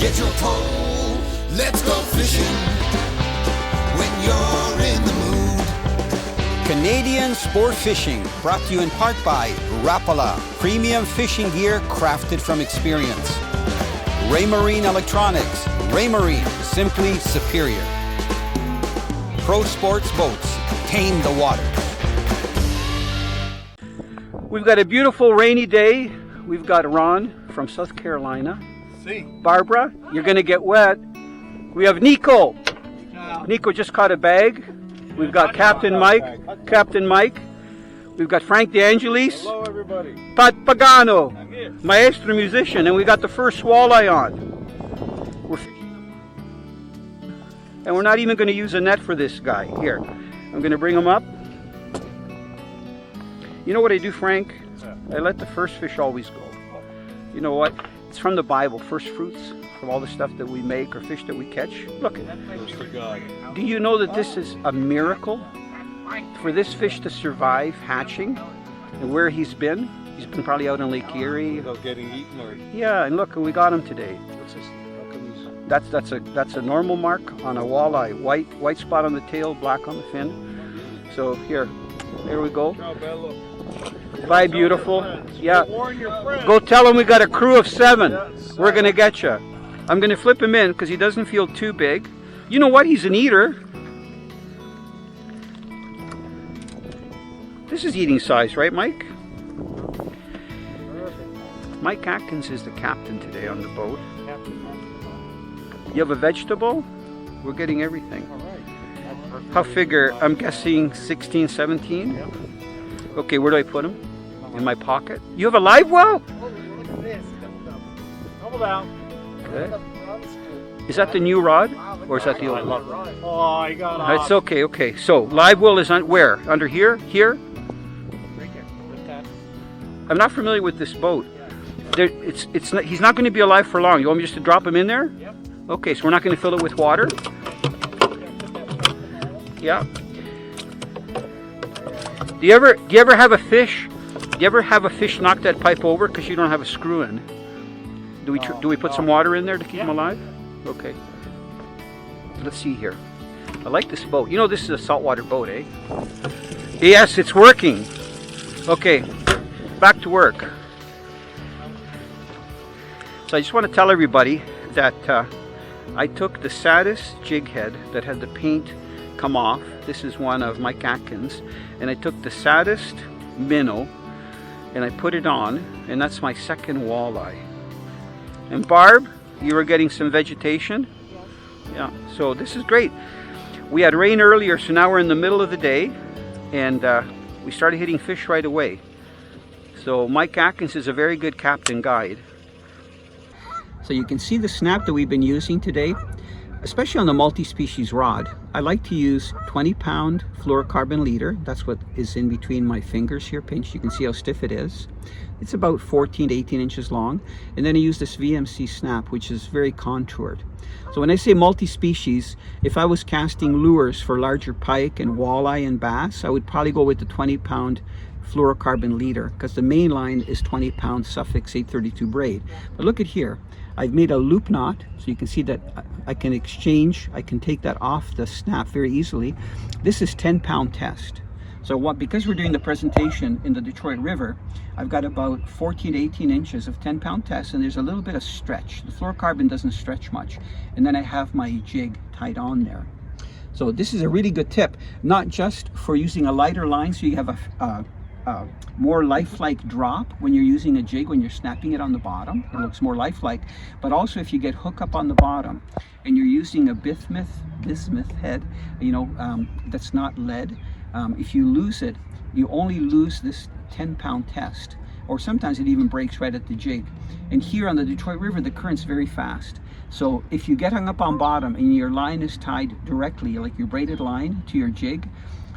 Get your pole, let's go fishing when you're in the mood. Canadian Sport Fishing, brought to you in part by Rapala, premium fishing gear crafted from experience. Raymarine Electronics, Raymarine, simply superior. Pro Sports Boats, tame the waters. We've got a beautiful rainy day. We've got Ron from South Carolina. See. Barbara, you're going to get wet. We have Nico. Nico just caught a bag. We've got Captain Mike. We've got Frank DeAngelis. Hello, everybody. Pat Pagano, maestro musician, and we got the first walleye on. And we're not even going to use a net for this guy. Here, I'm going to bring him up. You know what I do, Frank? I let the first fish always go. You know what? It's from the Bible, first fruits from all the stuff that we make or fish that we catch. Look at that. Do you know that this is a miracle? For this fish to survive hatching and where he's been probably out in Lake Erie. Without getting eaten or... Yeah, and look, we got him today. What's this? That's a normal mark on a walleye. White spot on the tail, black on the fin. So here we go. Bye, beautiful. Yeah. Go tell him we got a crew of 7. We're gonna get you. I'm gonna flip him in because he doesn't feel too big. You know what? He's an eater. This is eating size, right, Mike? Mike Atkins is the captain today on the boat. You have a vegetable? We're getting everything. How figure? I'm guessing 16, 17? Okay, where do I put him? In my pocket? You have a live well? Okay. Is that the new rod? Or is that the old one? Oh, I got off. It's okay, okay. So, live well is on where? Under here? Here? I'm not familiar with this boat. He's not going to be alive for long. You want me just to drop him in there? Yep. Okay, so we're not going to fill it with water? Yeah. Do you ever have a fish? Do you ever have a fish knock that pipe over because you don't have a screw in? Do we put some water in there to keep him alive? Okay. Let's see here. I like this boat. You know this is a saltwater boat, eh? Yes, it's working. Okay, back to work. So I just want to tell everybody that I took the saddest jig head that had the paint come off. This is one of Mike Atkins. And I took the saddest minnow and I put it on, and that's my second walleye. And Barb, you were getting some vegetation? Yeah, so this is great. We had rain earlier, so now we're in the middle of the day, and we started hitting fish right away. So Mike Atkins is a very good captain guide. So you can see the snap that we've been using today, especially on the multi-species rod. I like to use 20-pound fluorocarbon leader. That's what is in between my fingers here pinched. You can see how stiff it is. It's about 14 to 18 inches long. And then I use this VMC snap, which is very contoured. So when I say multi-species, if I was casting lures for larger pike and walleye and bass, I would probably go with the 20-pound fluorocarbon leader because the main line is 20-pound Suffix 832 braid. But look at here. I've made a loop knot, so you can see that I can take that off the snap very easily. This is 10-pound test. So because we're doing the presentation in the Detroit River, I've got about 14 to 18 inches of 10-pound test, and there's a little bit of stretch. The fluorocarbon doesn't stretch much. And then I have my jig tied on there. So this is a really good tip, not just for using a lighter line so you have a more lifelike drop when you're using a jig, when you're snapping it on the bottom. It looks more lifelike. But also if you get hook up on the bottom and you're using a bismuth head, that's not lead, if you lose it, you only lose this 10-pound test, or sometimes it even breaks right at the jig. And here on the Detroit River, the current's very fast. So if you get hung up on bottom and your line is tied directly, like your braided line, to your jig,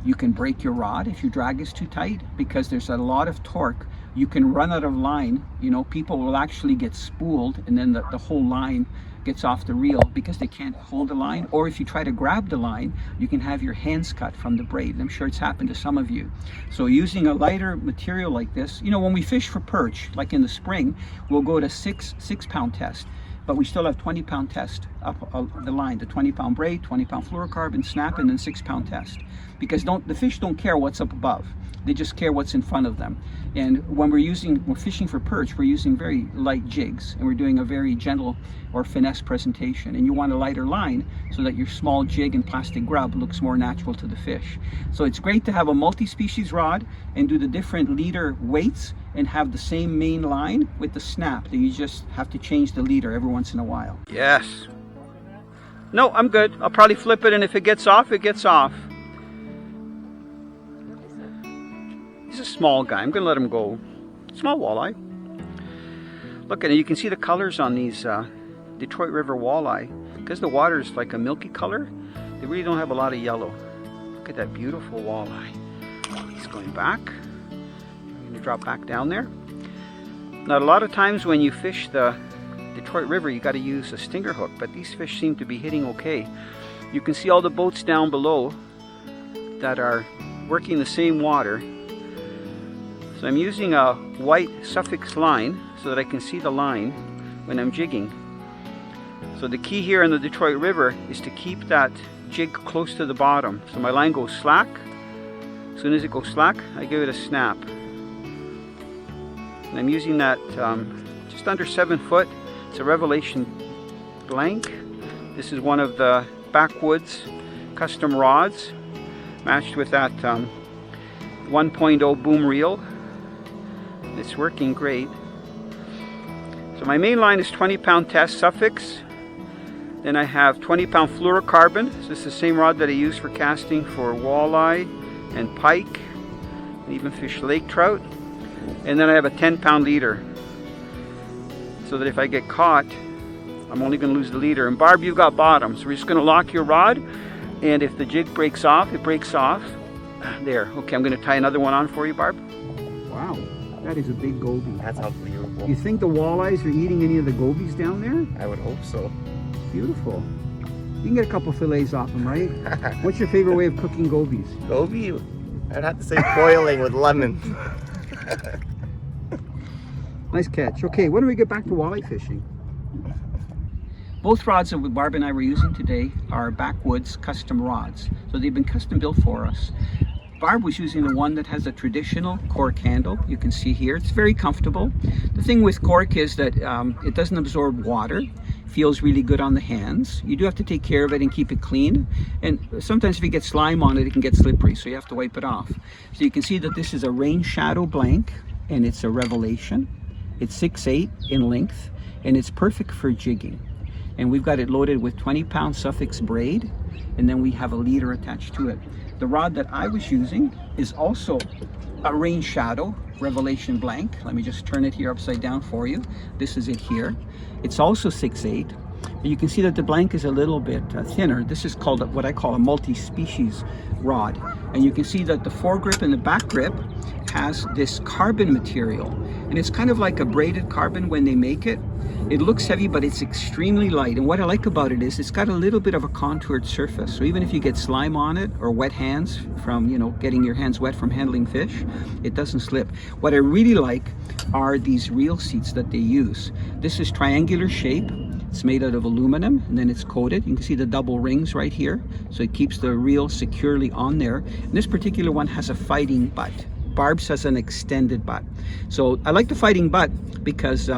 you can break your rod if your drag is too tight because there's a lot of torque. You can run out of line. People will actually get spooled, and then the whole line gets off the reel because they can't hold the line. Or if you try to grab the line, you can have your hands cut from the braid. I'm sure it's happened to some of you. So using a lighter material like this, when we fish for perch, like in the spring, we'll go to 6-pound test. but we still have 20-pound test up the line, the 20-pound braid, 20-pound fluorocarbon, snap, and then 6-pound test. Because the fish don't care what's up above. They just care what's in front of them. And when we're fishing for perch, we're using very light jigs, and we're doing a very gentle or finesse presentation. And you want a lighter line so that your small jig and plastic grub looks more natural to the fish. So it's great to have a multi-species rod and do the different leader weights and have the same main line with the snap, that you just have to change the leader every once in a while. Yes. No, I'm good. I'll probably flip it, and if it gets off, it gets off. He's a small guy. I'm going to let him go. Small walleye. Look at it. You can see the colors on these Detroit River walleye. Because the water is like a milky color, they really don't have a lot of yellow. Look at that beautiful walleye. He's going back. I'm going to drop back down there. Now, a lot of times when you fish the Detroit River, you got to use a stinger hook, but these fish seem to be hitting okay. You can see all the boats down below that are working the same water. So I'm using a white suffix line so that I can see the line when I'm jigging. So the key here in the Detroit River is to keep that jig close to the bottom. So my line goes slack. As soon as it goes slack, I give it a snap. And I'm using that just under 7 foot. It's a Revelation blank. This is one of the Backwoods custom rods matched with that 1.0 boom reel. It's working great. So my main line is 20-pound test suffix. Then I have 20-pound fluorocarbon. So this is the same rod that I use for casting for walleye and pike and even fish lake trout. And then I have a 10-pound leader, so that if I get caught, I'm only going to lose the leader. And Barb, you've got bottom, so we're just going to lock your rod, and if the jig breaks off, it breaks off. There. Okay, I'm going to tie another one on for you, Barb. Wow, that is a big goby. That's unbelievable. You think the walleyes are eating any of the gobies down there? I would hope so. Beautiful. You can get a couple fillets off them, right? What's your favorite way of cooking gobies? Goby? I'd have to say boiling with lemon. Nice catch. Okay, when do we get back to walleye fishing? Both rods that Barb and I were using today are Backwoods custom rods. So they've been custom built for us. Barb was using the one that has a traditional cork handle. You can see here, it's very comfortable. The thing with cork is that it doesn't absorb water. Feels really good on the hands. You do have to take care of it and keep it clean. And sometimes if you get slime on it, it can get slippery, so you have to wipe it off. So you can see that this is a rain shadow blank, and it's a Revelation. It's 6'8" in length, and it's perfect for jigging. And we've got it loaded with 20-pound suffix braid, and then we have a leader attached to it. The rod that I was using is also a rain shadow Revelation blank. Let me just turn it here upside down for you. This is it here. It's also 6'8". You can see that the blank is a little bit thinner. This is called what I call a multi-species rod. And you can see that the foregrip and the back grip has this carbon material. And it's kind of like a braided carbon when they make it. It looks heavy, but it's extremely light. And what I like about it is it's got a little bit of a contoured surface. So even if you get slime on it or wet hands from, getting your hands wet from handling fish, it doesn't slip. What I really like are these reel seats that they use. This is triangular shape. It's made out of aluminum, and then it's coated. You can see the double rings right here. So it keeps the reel securely on there. And this particular one has a fighting butt. Barb's has an extended butt. So I like the fighting butt because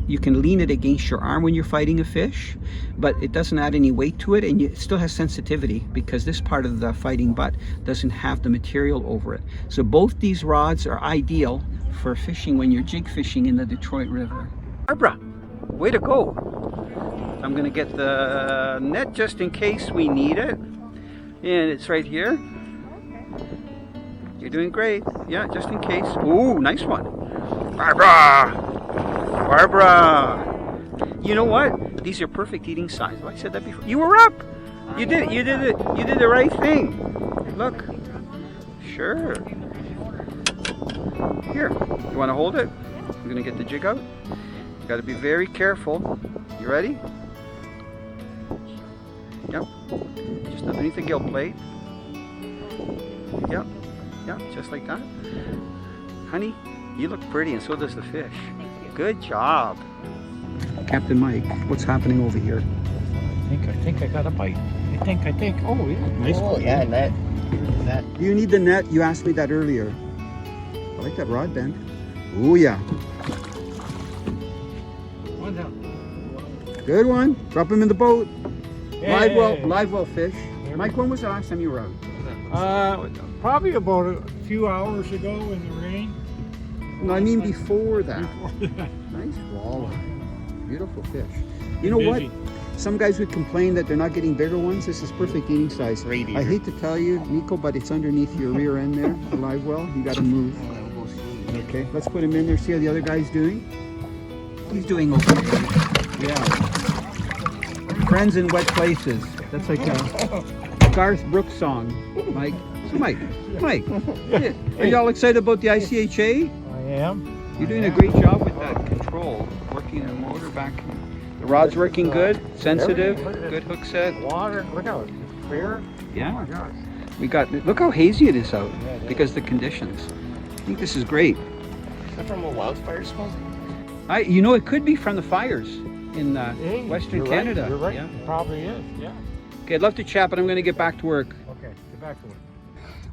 you can lean it against your arm when you're fighting a fish, but it doesn't add any weight to it, and it still has sensitivity because this part of the fighting butt doesn't have the material over it. So both these rods are ideal for fishing when you're jig fishing in the Detroit River. Barbara, way to go. I'm going to get the net just in case we need it. And it's right here. You're doing great. Yeah, just in case. Ooh, nice one. Barbara! Barbara! You know what? These are perfect eating size. Well, I said that before. You were up! You did the right thing. Look. Sure. Here. You want to hold it? I'm going to get the jig out. You got to be very careful. You ready? Yep. Just underneath the gill plate. Yep. Yeah, just like that. Honey, you look pretty, and so does the fish. Thank you. Good job. Captain Mike, what's happening over here? I think I got a bite. I think. Oh, yeah. Nice Oh, one. yeah, net. Net. Do you need the net? You asked me that earlier. I like that rod bend. Oh yeah. One down. Good one. Drop him in the boat. Yay. Live well fish. Mike, when was the last time you were out? Probably about a few hours ago in the rain. No, I mean before that. Before that. Nice walleye. Beautiful fish. You know what? Busy. Some guys would complain that they're not getting bigger ones. This is perfect eating size. Great eater. I hate to tell you, Nico, but it's underneath your rear end there, the live well. You got to move. Okay, let's put him in there. See how the other guy's doing? He's doing okay. Yeah. Friends in wet places. That's like a Garth Brooks song, Mike. So Mike, yeah. Are y'all excited about the ICHA? I am. You're doing a great job with that control, working the motor back. The rod's working good, sensitive, good hook set. Water, look out, it's clear. Yeah. Oh my gosh. We got, look how hazy it is out because of the conditions. I think this is great. Is that from a wildfire smoke? You know, it could be from the fires in Hey, Western you're Canada. Right, you're right. Yeah. It probably is, yeah. Okay, I'd love to chat, but I'm going to get back to work. Okay, get back to it.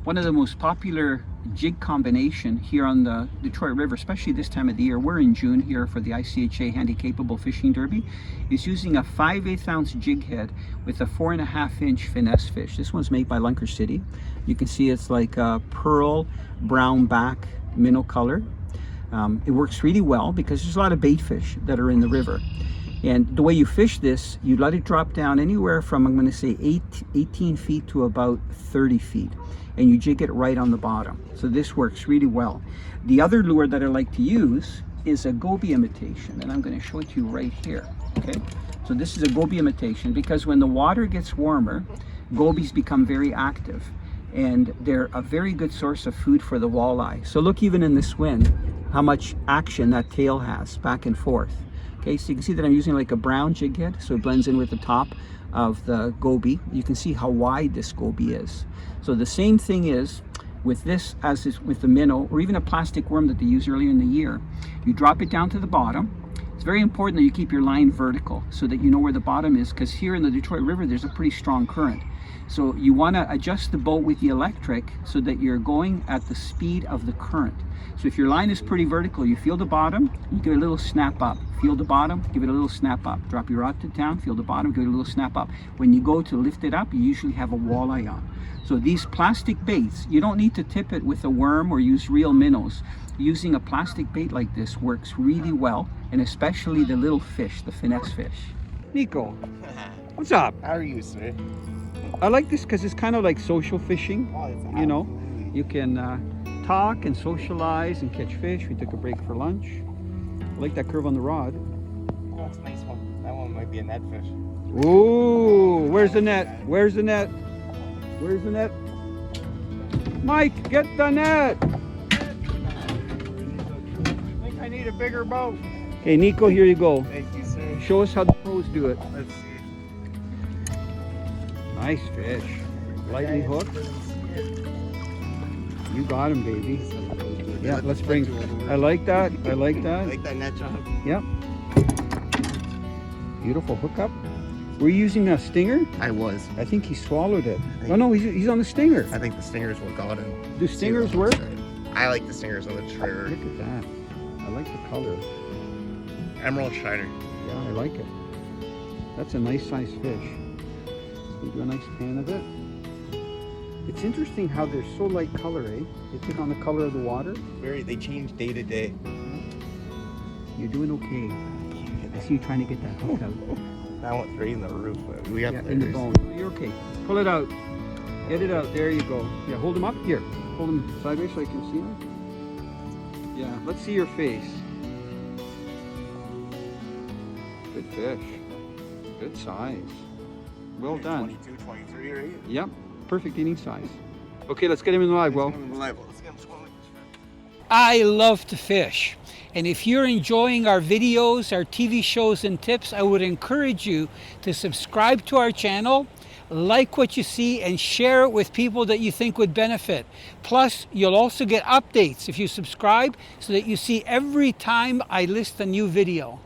One of the most popular jig combination here on the Detroit River, especially this time of the year, we're in June here for the ICHA Handy Capable Fishing Derby, is using a 5/8 ounce jig head with a 4.5 inch finesse fish. This one's made by Lunker City. You can see it's like a pearl brown back minnow color. It works really well because there's a lot of bait fish that are in the river. And the way you fish this, you let it drop down anywhere from, I'm going to say 18 feet to about 30 feet. And you jig it right on the bottom. So this works really well. The other lure that I like to use is a goby imitation, and I'm going to show it to you right here. Okay, so this is a goby imitation because when the water gets warmer, gobies become very active, and they're a very good source of food for the walleye. So look, even in this wind, how much action that tail has back and forth. Okay, so you can see that I'm using like a brown jig head, so it blends in with the top of the goby. You can see how wide this goby is. So the same thing is with this as is with the minnow, or even a plastic worm that they use earlier in the year. You drop it down to the bottom. It's very important that you keep your line vertical so that you know where the bottom is, because here in the Detroit River there's a pretty strong current. So you want to adjust the boat with the electric so that you're going at the speed of the current. So if your line is pretty vertical, you feel the bottom, you give it a little snap up. Feel the bottom, give it a little snap up. Drop your rod to down, feel the bottom, give it a little snap up. When you go to lift it up, you usually have a walleye on. So these plastic baits, you don't need to tip it with a worm or use real minnows. Using a plastic bait like this works really well, and especially the little fish, the finesse fish. Nico, what's up? How are you, sir? I like this because it's kind of like social fishing. Oh, it's You know, you can talk and socialize and catch fish. We took a break for lunch. I like that curve on the rod. Oh, it's a nice one. That one might be a net fish. Ooh, where's the net? Where's the net? Where's the net? Mike, get the net! I think I need a bigger boat. Okay, Nico, here you go. Thank you, sir. Show us how the pros do it. Let's see. Nice fish. Lightly hooked. You got him, baby. Yeah, let's bring. I like that. I like that. Like that net job? Yep. Beautiful hookup. Were you using a stinger? I was. I think he swallowed it. Oh no, he's on the stinger. I think the stingers what got him. Do stingers work? I like the stingers on the trigger. Look at that. I like the color. Emerald shiner. Yeah, I like it. That's a nice sized fish. We do a nice pan of it. It's interesting how they're so light color, eh? They take on the color of the water. They change day to day. You're doing okay. I see you trying to get that hook out. That went right in the roof. But we have In the bone. You're okay. Pull it out. Get it out. There you go. Yeah, hold him up. Here. Hold him sideways so I can see him. Yeah, let's see your face. Good fish. Good size. Well done. 22, 23, right? Yep. Perfect eating size. Okay, let's get him in the live well. Let's get him swimming. I love to fish. And if you're enjoying our videos, our TV shows and tips, I would encourage you to subscribe to our channel, like what you see, and share it with people that you think would benefit. Plus, you'll also get updates if you subscribe so that you see every time I list a new video.